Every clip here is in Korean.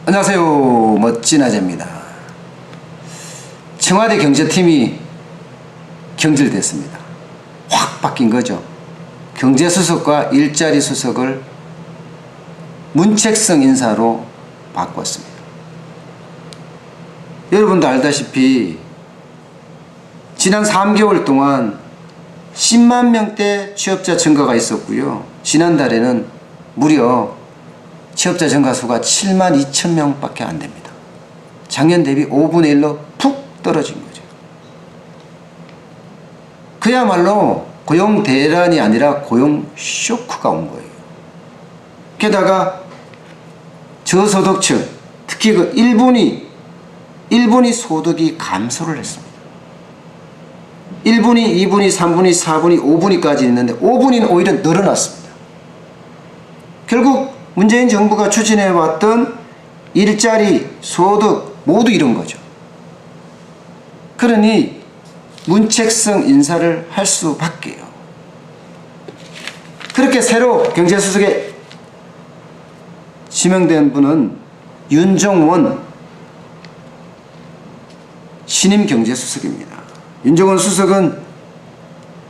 안녕하세요. 멋진 아재입니다. 청와대 경제팀이 경질됐습니다. 확 바뀐 거죠. 경제수석과 일자리 수석을 문책성 인사로 바꿨습니다. 여러분도 알다시피 지난 3개월 동안 10만 명대 취업자 증가가 있었고요. 지난달에는 무려 취업자 증가 수가 7만 2천 명밖에 안 됩니다. 작년 대비 5분의 1로 푹 떨어진 거죠. 그야말로 고용 대란이 아니라 고용 쇼크가 온 거예요. 게다가 저소득층, 특히 그 1분위 소득이 감소를 했습니다. 1분위, 2분위, 3분위, 4분위, 5분위까지 있는데 5분위는 오히려 늘어났습니다. 결국 문재인 정부가 추진해왔던 일자리, 소득 모두 이런 거죠. 그러니 문책성 인사를 할 수밖에요. 그렇게 새로 경제수석에 지명된 분은 윤종원 신임 경제수석입니다. 윤종원 수석은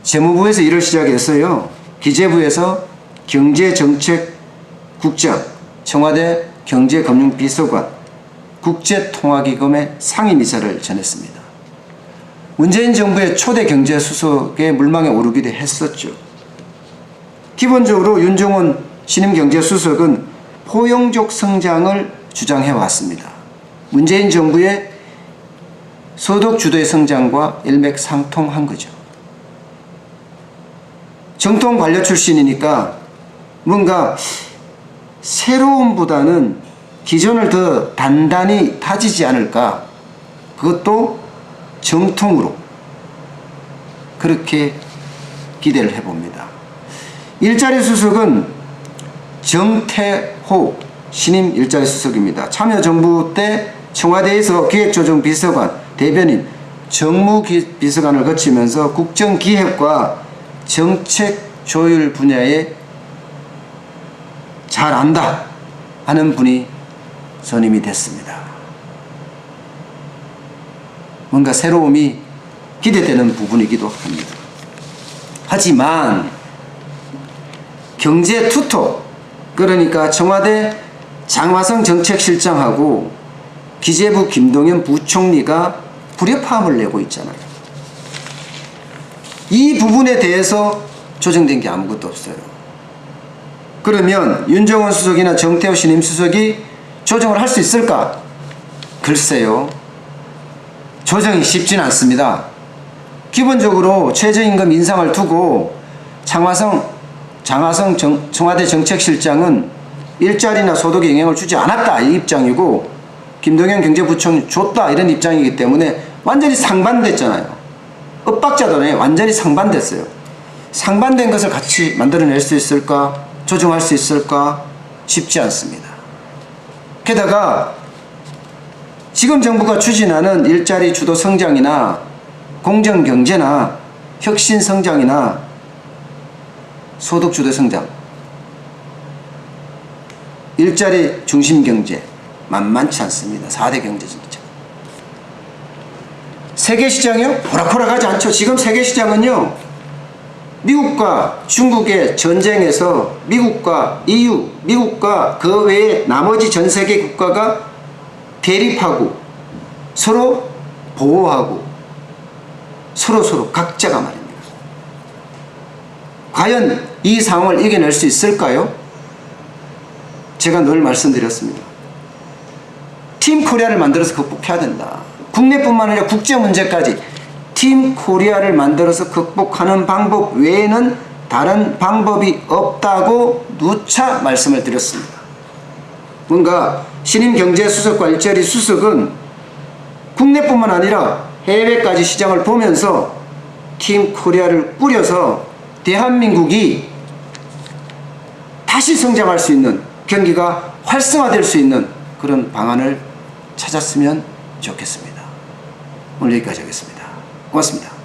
재무부에서 일을 시작했어요. 기재부에서 경제정책국장, 청와대 경제금융비서관, 국제통화기금의 상임이사를 지냈습니다. 문재인 정부의 초대 경제수석의 물망에 오르기도 했었죠. 기본적으로 윤종원 신임 경제수석은 포용적 성장을 주장해왔습니다. 문재인 정부의 소득 주도의 성장과 일맥상통한 거죠. 정통 관료 출신이니까 뭔가 새로움보다는 기존을 더 단단히 다지지 않을까, 그것도 정통으로 그렇게 기대를 해봅니다. 일자리 수석은 정태호 신임 일자리 수석입니다. 참여정부 때 청와대에서 기획조정비서관, 대변인, 정무비서관을 거치면서 국정기획과 정책조율 분야에 잘 안다 하는 분이 선임이 됐습니다. 뭔가 새로움이 기대되는 부분이기도 합니다. 하지만 경제투톱, 그러니까 청와대 장화성 정책실장하고 기재부 김동연 부총리가 불협화음을 내고 있잖아요. 이 부분에 대해서 조정된 게 아무것도 없어요. 그러면 윤종원 수석이나 정태호 신임 수석이 조정을 할 수 있을까? 글쎄요. 조정이 쉽지는 않습니다. 기본적으로 최저임금 인상을 두고 장화성 청와대 정책실장은 일자리나 소득에 영향을 주지 않았다 이 입장이고, 김동연 경제부총리 줬다 이런 입장이기 때문에 완전히 상반됐잖아요. 엇박자잖아요. 완전히 상반됐어요. 상반된 것을 같이 만들어낼 수 있을까? 조정할 수 있을까? 쉽지 않습니다. 게다가 지금 정부가 추진하는 일자리 주도 성장이나 공정경제나 혁신성장이나 소득 주도 성장, 일자리 중심 경제 만만치 않습니다. 4대 경제정책. 세계시장이요? 호락호락하지 않죠. 지금 세계시장은요, 미국과 중국의 전쟁에서 미국과 EU, 미국과 그 외에 나머지 전 세계 국가가 대립하고 서로 보호하고 서로 각자가 말입니다. 과연 이 상황을 이겨낼 수 있을까요? 제가 늘 말씀드렸습니다. 팀 코리아를 만들어서 극복해야 된다. 국내뿐만 아니라 국제 문제까지 팀 코리아를 만들어서 극복하는 방법 외에는 다른 방법이 없다고 누차 말씀을 드렸습니다. 뭔가 신임 경제수석과 일자리 수석은 국내뿐만 아니라 해외까지 시장을 보면서 팀 코리아를 꾸려서 대한민국이 다시 성장할 수 있는, 경기가 활성화될 수 있는 그런 방안을 찾았으면 좋겠습니다. 오늘 여기까지 하겠습니다. 고맙습니다.